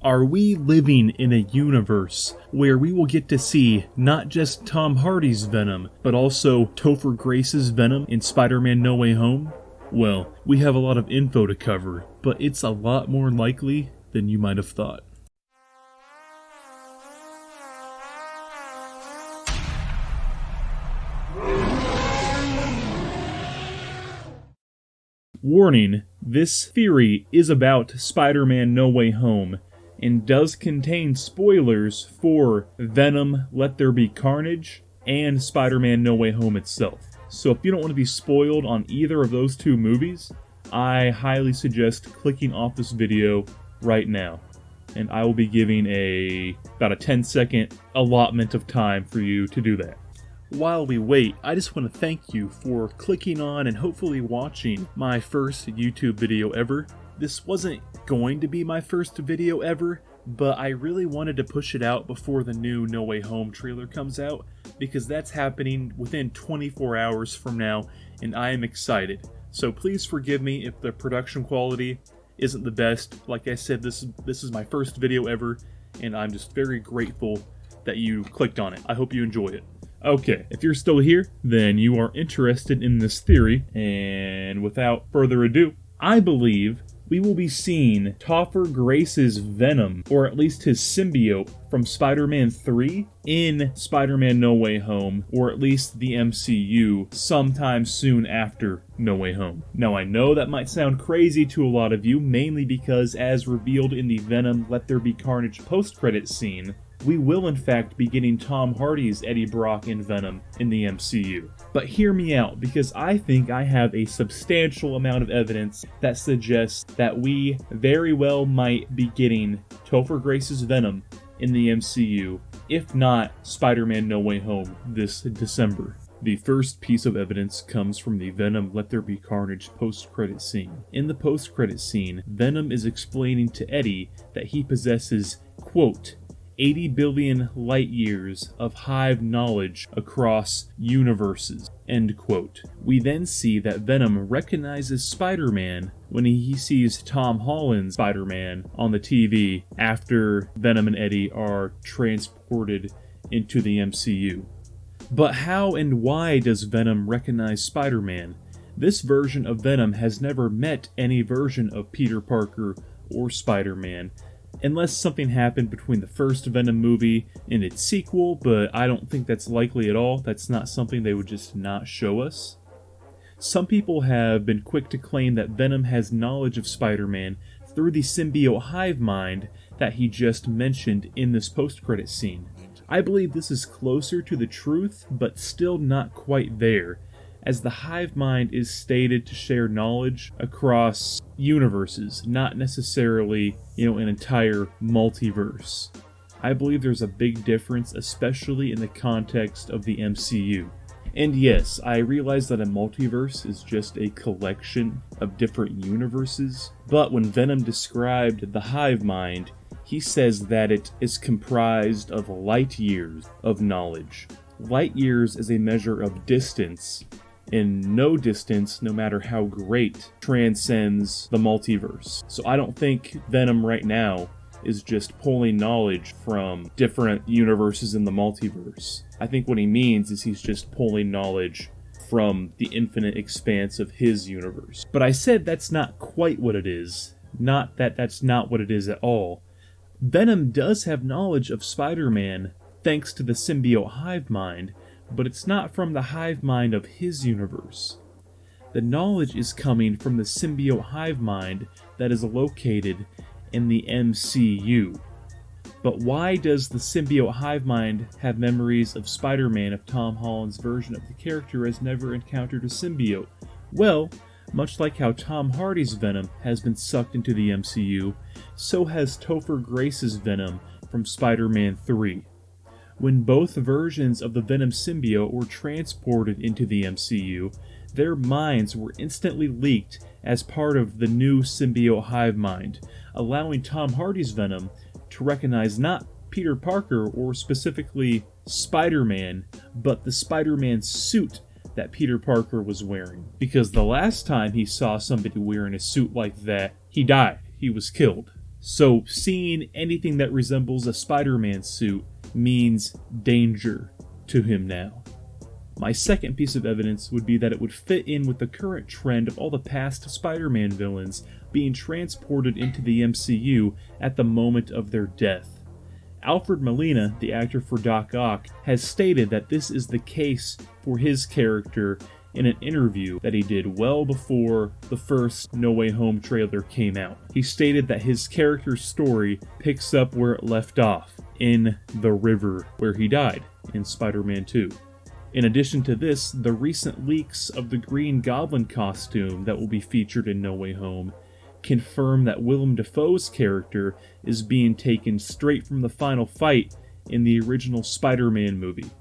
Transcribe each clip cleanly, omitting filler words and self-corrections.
Are we living in a universe where we will get to see not just Tom Hardy's Venom, but also Topher Grace's Venom in Spider-Man No Way Home? Well, we have a lot of info to cover, but it's a lot more likely than you might have thought. Warning, this theory is about Spider-Man No Way Home, and does contain spoilers for Venom Let There Be Carnage and Spider-Man No Way Home itself. So if you don't want to be spoiled on either of those two movies, I highly suggest clicking off this video right now. And I will be giving about a 10-second allotment of time for you to do that. While we wait, I just want to thank you for clicking on and hopefully watching my first YouTube video ever. This wasn't going to be my first video ever, but I really wanted to push it out before the new No Way Home trailer comes out, because that's happening within 24 hours from now, and I am excited. So please forgive me if the production quality isn't the best. Like I said, this is my first video ever, and I'm just very grateful that you clicked on it. I hope you enjoy it. Okay, if you're still here, then you are interested in this theory, and without further ado, I believe we will be seeing Topher Grace's Venom, or at least his symbiote, from Spider-Man 3 in Spider-Man No Way Home, or at least the MCU, sometime soon after No Way Home. Now I know that might sound crazy to a lot of you, mainly because as revealed in the Venom Let There Be Carnage post-credit scene, we will in fact be getting Tom Hardy's Eddie Brock in Venom in the MCU. But hear me out, because I think I have a substantial amount of evidence that suggests that we very well might be getting Topher Grace's Venom in the MCU, if not Spider-Man No Way Home this December. The first piece of evidence comes from the Venom Let There Be Carnage post-credit scene. In the post-credit scene, Venom is explaining to Eddie that he possesses, quote, 80 billion light years of hive knowledge across universes, end quote. We then see that Venom recognizes Spider-Man when he sees Tom Holland's Spider-Man on the TV after Venom and Eddie are transported into the MCU. But how and why does Venom recognize Spider-Man? This version of Venom has never met any version of Peter Parker or Spider-Man, unless something happened between the first Venom movie and its sequel, but I don't think that's likely at all. That's not something they would just not show us. Some people have been quick to claim that Venom has knowledge of Spider-Man through the symbiote hive mind that he just mentioned in this post-credit scene. I believe this is closer to the truth, but still not quite there, as the hive mind is stated to share knowledge across universes, not necessarily, an entire multiverse. I believe there's a big difference, especially in the context of the MCU. And yes, I realize that a multiverse is just a collection of different universes, but when Venom described the hive mind, he says that it is comprised of light years of knowledge. Light years is a measure of distance, and no distance, no matter how great, transcends the multiverse. So I don't think Venom right now is just pulling knowledge from different universes in the multiverse. I think what he means is he's just pulling knowledge from the infinite expanse of his universe. But I said that's not quite what it is. Not that that's not what it is at all. Venom does have knowledge of Spider-Man thanks to the symbiote hive mind, but it's not from the hive mind of his universe. The knowledge is coming from the symbiote hive mind that is located in the MCU. But why does the symbiote hive mind have memories of Spider-Man if Tom Holland's version of the character has never encountered a symbiote? Well, much like how Tom Hardy's Venom has been sucked into the MCU, so has Topher Grace's Venom from Spider-Man 3. When both versions of the Venom symbiote were transported into the MCU, their minds were instantly leaked as part of the new symbiote hive mind, allowing Tom Hardy's Venom to recognize not Peter Parker or specifically Spider-Man, but the Spider-Man suit that Peter Parker was wearing. Because the last time he saw somebody wearing a suit like that, he died. He was killed. So seeing anything that resembles a Spider-Man suit means danger to him now. My second piece of evidence would be that it would fit in with the current trend of all the past Spider-Man villains being transported into the MCU at the moment of their death. Alfred Molina, the actor for Doc Ock, has stated that this is the case for his character in an interview that he did well before the first No Way Home trailer came out. He stated that his character's story picks up where it left off, in the river where he died in Spider-Man 2. In addition to this, the recent leaks of the Green Goblin costume that will be featured in No Way Home confirm that Willem Dafoe's character is being taken straight from the final fight in the original Spider-Man movie.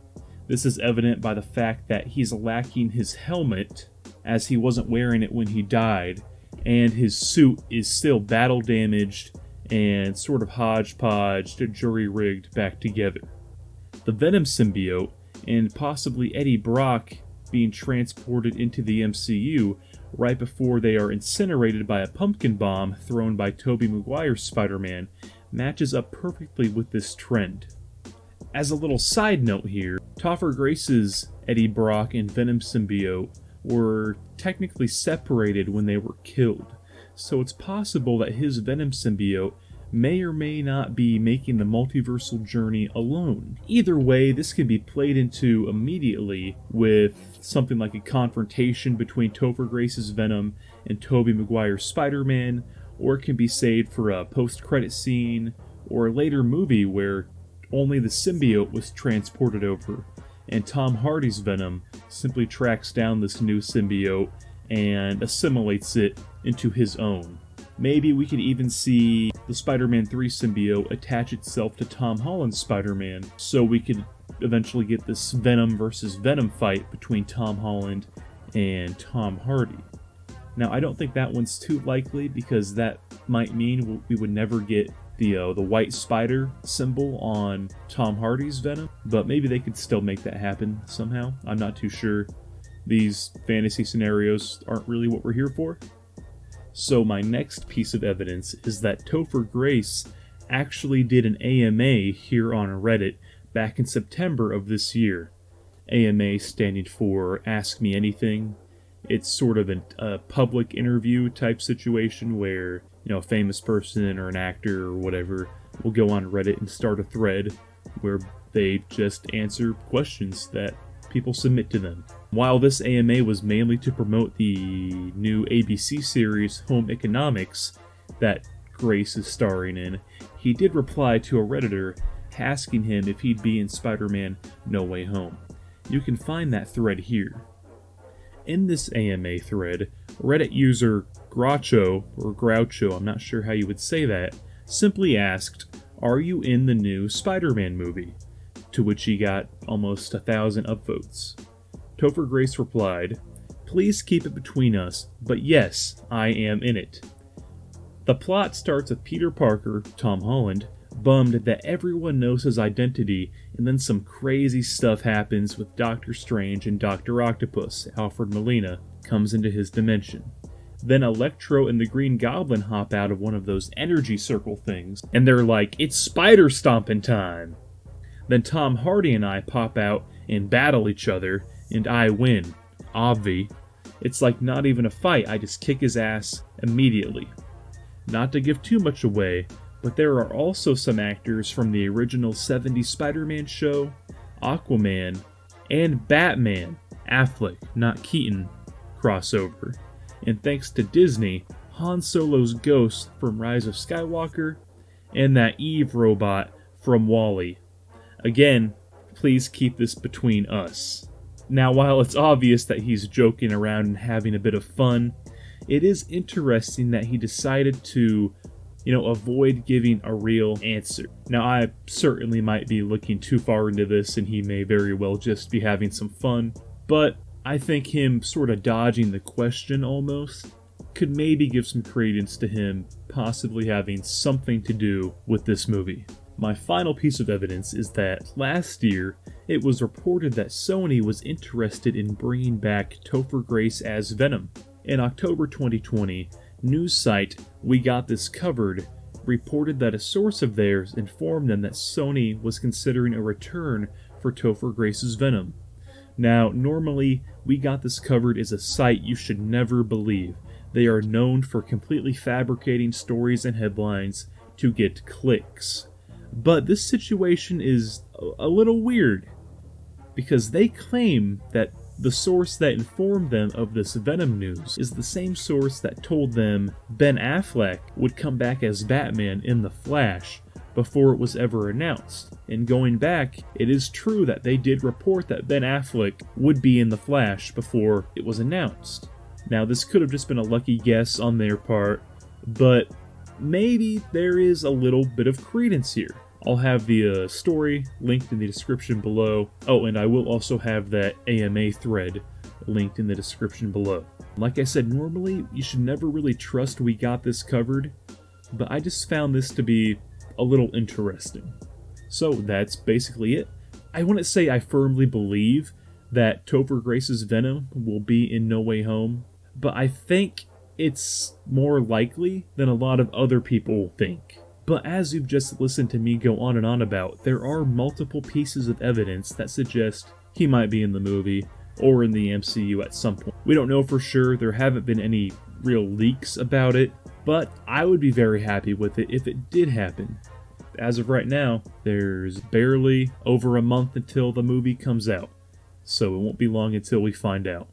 This is evident by the fact that he's lacking his helmet, as he wasn't wearing it when he died, and his suit is still battle damaged and sort of hodgepodge, jury-rigged back together. The Venom symbiote, and possibly Eddie Brock being transported into the MCU right before they are incinerated by a pumpkin bomb thrown by Tobey Maguire's Spider-Man, matches up perfectly with this trend. As a little side note here, Topher Grace's Eddie Brock and Venom symbiote were technically separated when they were killed, so it's possible that his Venom symbiote may or may not be making the multiversal journey alone. Either way, this can be played into immediately with something like a confrontation between Topher Grace's Venom and Tobey Maguire's Spider-Man, or it can be saved for a post-credit scene or a later movie where only the symbiote was transported over, and Tom Hardy's Venom simply tracks down this new symbiote and assimilates it into his own. Maybe we could even see the Spider-Man 3 symbiote attach itself to Tom Holland's Spider-Man, so we could eventually get this Venom versus Venom fight between Tom Holland and Tom Hardy. Now, I don't think that one's too likely, because that might mean we would never get the white spider symbol on Tom Hardy's Venom, but maybe they could still make that happen somehow. I'm not too sure. These fantasy scenarios aren't really what we're here for. So my next piece of evidence is that Topher Grace actually did an AMA here on Reddit back in September of this year. AMA standing for Ask Me Anything. It's sort of a public interview type situation where, a famous person or an actor or whatever will go on Reddit and start a thread where they just answer questions that people submit to them. While this AMA was mainly to promote the new ABC series Home Economics that Grace is starring in, he did reply to a Redditor asking him if he'd be in Spider-Man No Way Home. You can find that thread here. In this AMA thread, Reddit user Groucho, I'm not sure how you would say that, simply asked, "Are you in the new Spider-Man movie?" To which he got almost 1,000 upvotes. Topher Grace replied, "Please keep it between us, but yes, I am in it." The plot starts with Peter Parker, Tom Holland, bummed that everyone knows his identity, and then some crazy stuff happens with Doctor Strange, and Dr. Octopus, Alfred Molina, comes into his dimension. Then Electro and the Green Goblin hop out of one of those energy circle things, and they're like, "It's spider stomping time!" Then Tom Hardy and I pop out and battle each other, and I win. Obvi. It's like not even a fight, I just kick his ass immediately. Not to give too much away, but there are also some actors from the original 70s Spider-Man show, Aquaman, and Batman, Affleck, not Keaton, crossover. And thanks to Disney, Han Solo's ghost from Rise of Skywalker, and that Eve robot from WALL-E. Again, please keep this between us. Now, while it's obvious that he's joking around and having a bit of fun, it is interesting that he decided to, avoid giving a real answer. Now, I certainly might be looking too far into this, and he may very well just be having some fun, but I think him sort of dodging the question almost could maybe give some credence to him possibly having something to do with this movie. My final piece of evidence is that last year, it was reported that Sony was interested in bringing back Topher Grace as Venom. In October 2020, news site We Got This Covered reported that a source of theirs informed them that Sony was considering a return for Topher Grace's Venom. Now, normally, We Got This Covered is a site you should never believe. They are known for completely fabricating stories and headlines to get clicks. But this situation is a little weird, because they claim that the source that informed them of this Venom news is the same source that told them Ben Affleck would come back as Batman in The Flash before it was ever announced. And going back, it is true that they did report that Ben Affleck would be in The Flash before it was announced. Now, this could have just been a lucky guess on their part, but maybe there is a little bit of credence here. I'll have the story linked in the description below. Oh, and I will also have that AMA thread linked in the description below. Like I said, normally you should never really trust We Got This Covered, but I just found this to be a little interesting. So that's basically it. I wouldn't say I firmly believe that Topher Grace's Venom will be in No Way Home, but I think it's more likely than a lot of other people think. But as you've just listened to me go on and on about, there are multiple pieces of evidence that suggest he might be in the movie or in the MCU at some point. We don't know for sure, there haven't been any real leaks about it, but I would be very happy with it if it did happen. As of right now, there's barely over a month until the movie comes out, so it won't be long until we find out.